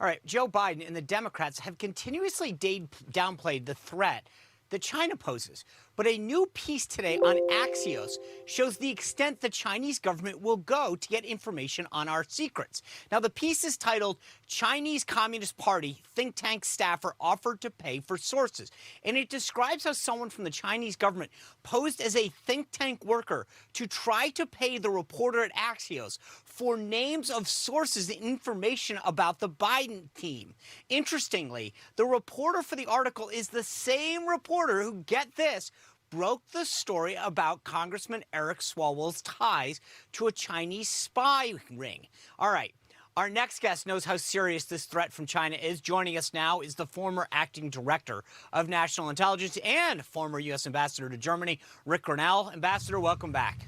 All right, Joe Biden and the Democrats have continuously downplayed the threat that China poses. But a new piece today on Axios shows the extent the Chinese government will go to get information on our secrets. Now, the piece is titled, Chinese Communist Party Think Tank Staffer Offered to Pay for Sources. And it describes how someone from the Chinese government posed as a think tank worker to try to pay the reporter at Axios for names of sources and information about the Biden team. Interestingly, the reporter for the article is the same reporter who, get this, broke the story about Congressman Eric Swalwell's ties to a Chinese spy ring. All right. Our next guest knows how serious this threat from China is. Joining us now is the former acting director of national intelligence and former U.S. ambassador to Germany, Rick Grenell. Ambassador, welcome back.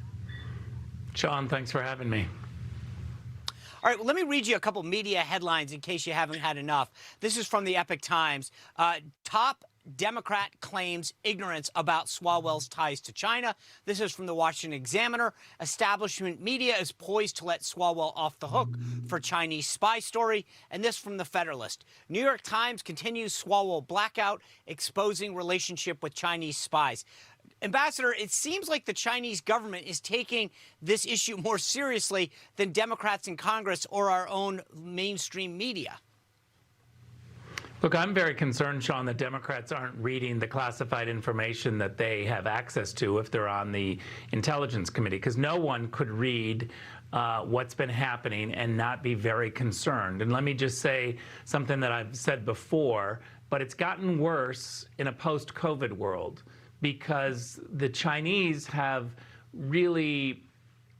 Sean, thanks for having me. All right, well, let me read you a couple media headlines in case you haven't had enough. This is from the Epoch Times. Top Democrat claims ignorance about Swalwell's ties to China. This is from the Washington Examiner. Establishment media is poised to let Swalwell off the hook for Chinese spy story. And this from the Federalist. New York Times continues Swalwell blackout, exposing relationship with Chinese spies. Ambassador, it seems like the Chinese government is taking this issue more seriously than Democrats in Congress or our own mainstream media. Look, I'm very concerned, Sean, that Democrats aren't reading the classified information that they have access to if they're on the Intelligence Committee, because no one could read what's been happening and not be very concerned. And let me just say something that I've said before, but it's gotten worse in a post-COVID world because the Chinese have really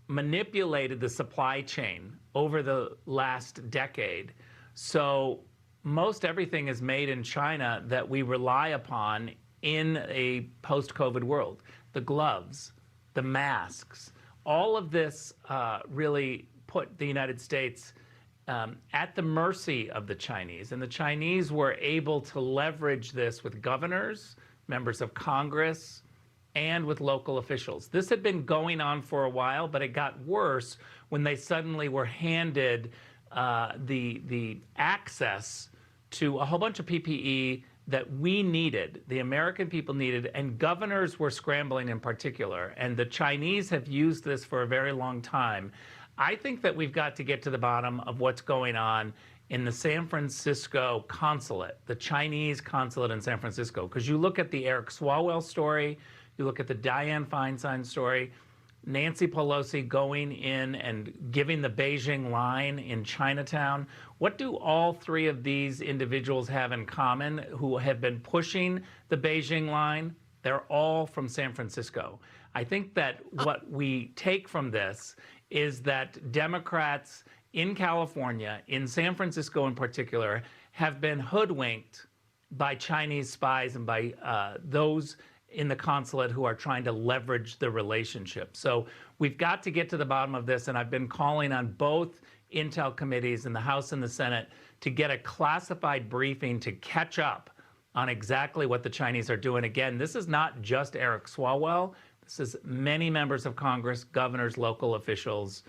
manipulated the supply chain over the last decade. So most everything is made in China that we rely upon in a post-COVID world. The gloves, the masks, all of this really put the United States at the mercy of the Chinese. And the Chinese were able to leverage this with governors, members of Congress, and with local officials. This had been going on for a while, but it got worse when they suddenly were handed the access to a whole bunch of PPE that we needed, the American people needed, and governors were scrambling in particular. And the Chinese have used this for a very long time. I think that we've got to get to the bottom of what's going on in the San Francisco consulate, the Chinese consulate in San Francisco. Because you look at the Eric Swalwell story, you look at the Dianne Feinstein story, Nancy Pelosi going in and giving the Beijing line in Chinatown. What do all three of these individuals have in common who have been pushing the Beijing line? They're all from San Francisco. I think that what we take from this is that Democrats in California, in San Francisco in particular, have been hoodwinked by Chinese spies and by those in the consulate who are trying to leverage the relationship. So we've got to get to the bottom of this, and I've been calling on both intel committees in the House and the Senate to get a classified briefing to catch up on exactly what the Chinese are doing. Again, this is not just Eric Swalwell. This is many members of Congress, governors, local officials.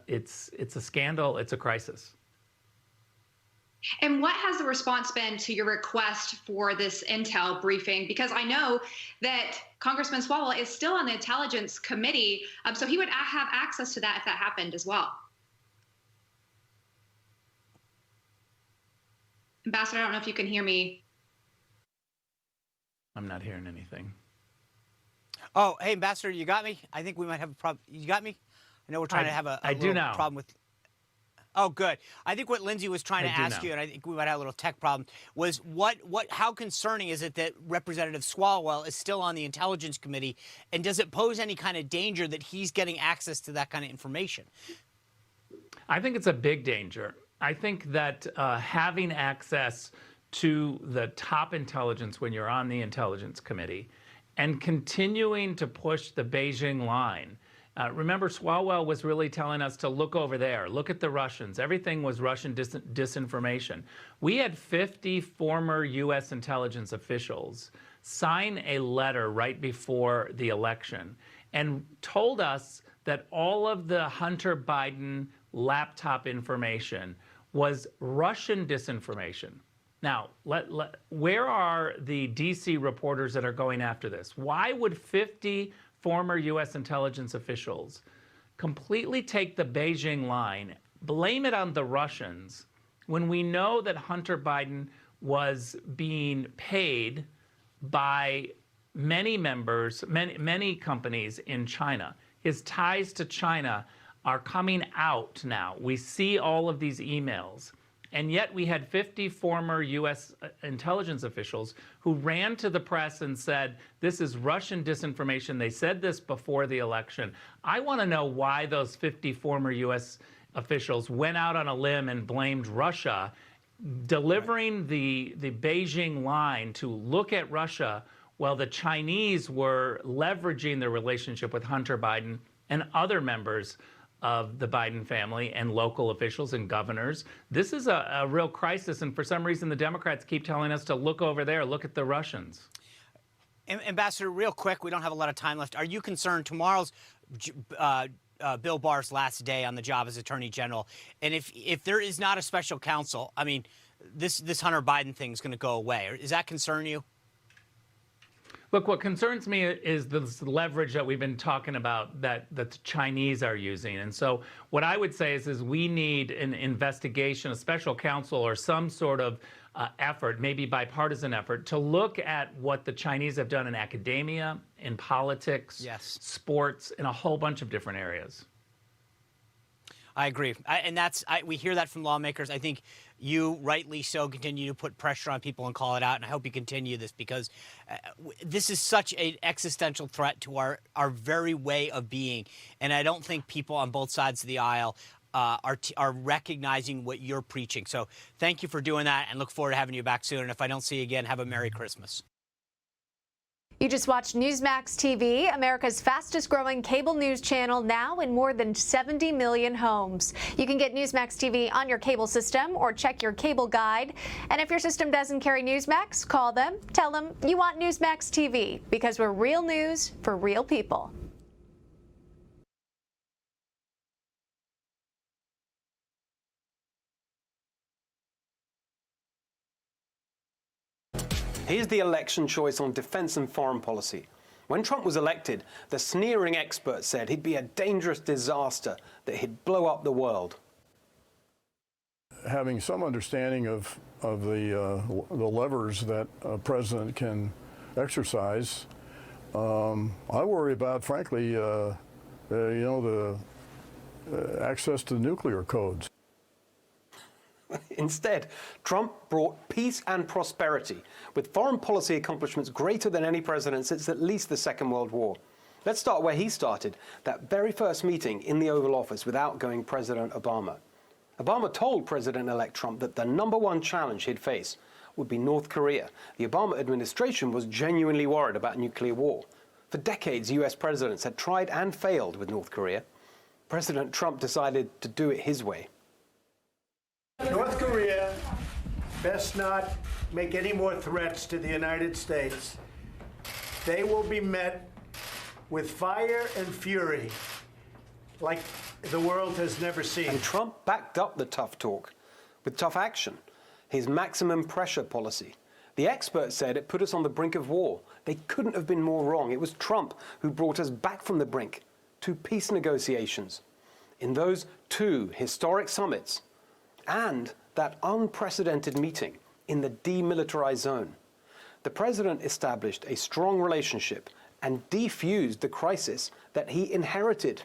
It's a scandal. It's a crisis. And what has the response been to your request for this intel briefing? Because I know that Congressman Swalwell is still on the Intelligence Committee, so he would have access to that if that happened as well. Ambassador, I don't know if you can hear me. I'm not hearing anything. Oh, hey, Ambassador, you got me? I think we might have a problem. You got me? I know we're trying to have a little problem with... Oh, good. I think what Lindsay was trying to ask you, and I think we might have a little tech problem, was how concerning is it that Representative Swalwell is still on the Intelligence Committee, and does it pose any kind of danger that he's getting access to that kind of information? I think it's a big danger. I think that having access to the top intelligence when you're on the Intelligence Committee and continuing to push the Beijing line. Remember, Swalwell was really telling us to look over there, look at the Russians. Everything was Russian disinformation. We had 50 former U.S. intelligence officials sign a letter right before the election and told us that all of the Hunter Biden laptop information was Russian disinformation. Now, where are the D.C. reporters that are going after this? Why would 50 former U.S. intelligence officials completely take the Beijing line, blame it on the Russians, when we know that Hunter Biden was being paid by many members, many companies in China? His ties to China are coming out now. We see all of these emails. And yet we had 50 former U.S. intelligence officials who ran to the press and said, this is Russian disinformation. They said this before the election. I want to know why those 50 former U.S. officials went out on a limb and blamed Russia, delivering the Beijing line to look at Russia while the Chinese were leveraging their relationship with Hunter Biden and other members of the Biden family and local officials and governors. This is a real crisis, and for some reason the Democrats keep telling us to look over there, look at the Russians. Ambassador, real quick, we don't have a lot of time left. Are you concerned tomorrow's Bill Barr's last day on the job as Attorney General, and if there is not a special counsel, I mean, this Hunter Biden thing is going to go away? Does that concern you? Look, what concerns me is this leverage that we've been talking about that the Chinese are using. And so what I would say is we need an investigation, a special counsel, or some sort of effort, maybe bipartisan effort, to look at what the Chinese have done in academia, in politics, yes, sports, in a whole bunch of different areas. I agree. We hear that from lawmakers. I think you, rightly so, continue to put pressure on people and call it out, and I hope you continue this, because this is such an existential threat to our very way of being, and I don't think people on both sides of the aisle are recognizing what you're preaching. So thank you for doing that, and look forward to having you back soon, and if I don't see you again, have a Merry Christmas. You just watched Newsmax TV, America's fastest growing cable news channel, now in more than 70 million homes. You can get Newsmax TV on your cable system or check your cable guide. And if your system doesn't carry Newsmax, call them, tell them you want Newsmax TV, because we're real news for real people. Here's the election choice on defense and foreign policy. When Trump was elected, the sneering experts said he'd be a dangerous disaster, that he'd blow up the world. Having some understanding of the levers that a president can exercise, I worry about, frankly, the access to nuclear codes. Instead, Trump brought peace and prosperity, with foreign policy accomplishments greater than any president since at least the Second World War. Let's start where he started, that very first meeting in the Oval Office with outgoing President Obama. Obama told President-elect Trump that the #1 challenge he'd face would be North Korea. The Obama administration was genuinely worried about nuclear war. For decades, US presidents had tried and failed with North Korea. President Trump decided to do it his way. North Korea best not make any more threats to the United States. They will be met with fire and fury like the world has never seen. And Trump backed up the tough talk with tough action, his maximum pressure policy. The experts said it put us on the brink of war. They couldn't have been more wrong. It was Trump who brought us back from the brink to peace negotiations. In those 2 historic summits, and that unprecedented meeting in the demilitarized zone, the president established a strong relationship and defused the crisis that he inherited.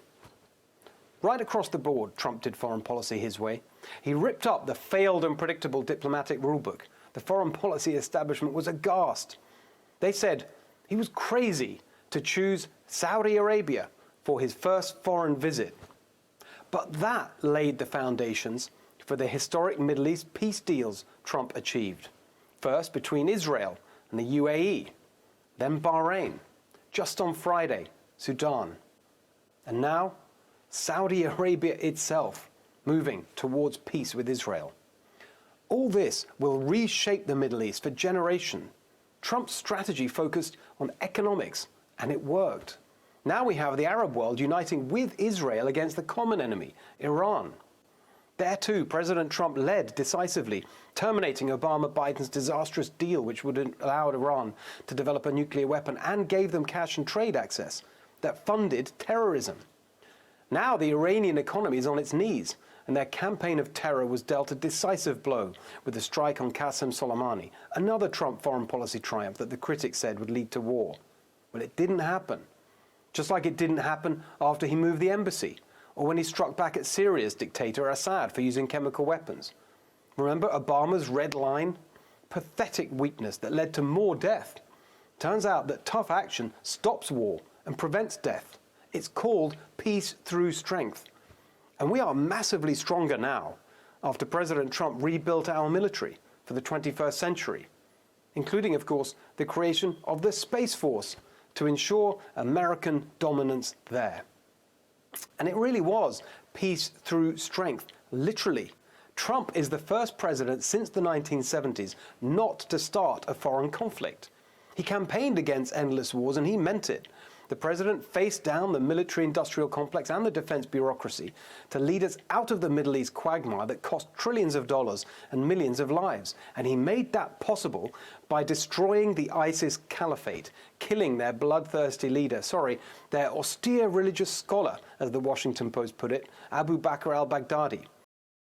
Right across the board, Trump did foreign policy his way. He ripped up the failed and predictable diplomatic rulebook. The foreign policy establishment was aghast. They said he was crazy to choose Saudi Arabia for his first foreign visit. But that laid the foundations for the historic Middle East peace deals Trump achieved. First between Israel and the UAE, then Bahrain, just on Friday, Sudan. And now, Saudi Arabia itself, moving towards peace with Israel. All this will reshape the Middle East for generations. Trump's strategy focused on economics, and it worked. Now we have the Arab world uniting with Israel against the common enemy, Iran. There too, President Trump led decisively, terminating Obama-Biden's disastrous deal which would allow Iran to develop a nuclear weapon and gave them cash and trade access that funded terrorism. Now the Iranian economy is on its knees, and their campaign of terror was dealt a decisive blow with the strike on Qasem Soleimani, another Trump foreign policy triumph that the critics said would lead to war. Well, it didn't happen. Just like it didn't happen after he moved the embassy, or when he struck back at Syria's dictator Assad for using chemical weapons. Remember Obama's red line? Pathetic weakness that led to more death. Turns out that tough action stops war and prevents death. It's called peace through strength. And we are massively stronger now after President Trump rebuilt our military for the 21st century, including, of course, the creation of the Space Force to ensure American dominance there. And it really was peace through strength, literally. Trump is the first president since the 1970s not to start a foreign conflict. He campaigned against endless wars, and he meant it. The president faced down the military-industrial complex and the defense bureaucracy to lead us out of the Middle East quagmire that cost trillions of dollars and millions of lives. And he made that possible by destroying the ISIS caliphate, killing their bloodthirsty leader, their austere religious scholar, as the Washington Post put it, Abu Bakr al-Baghdadi.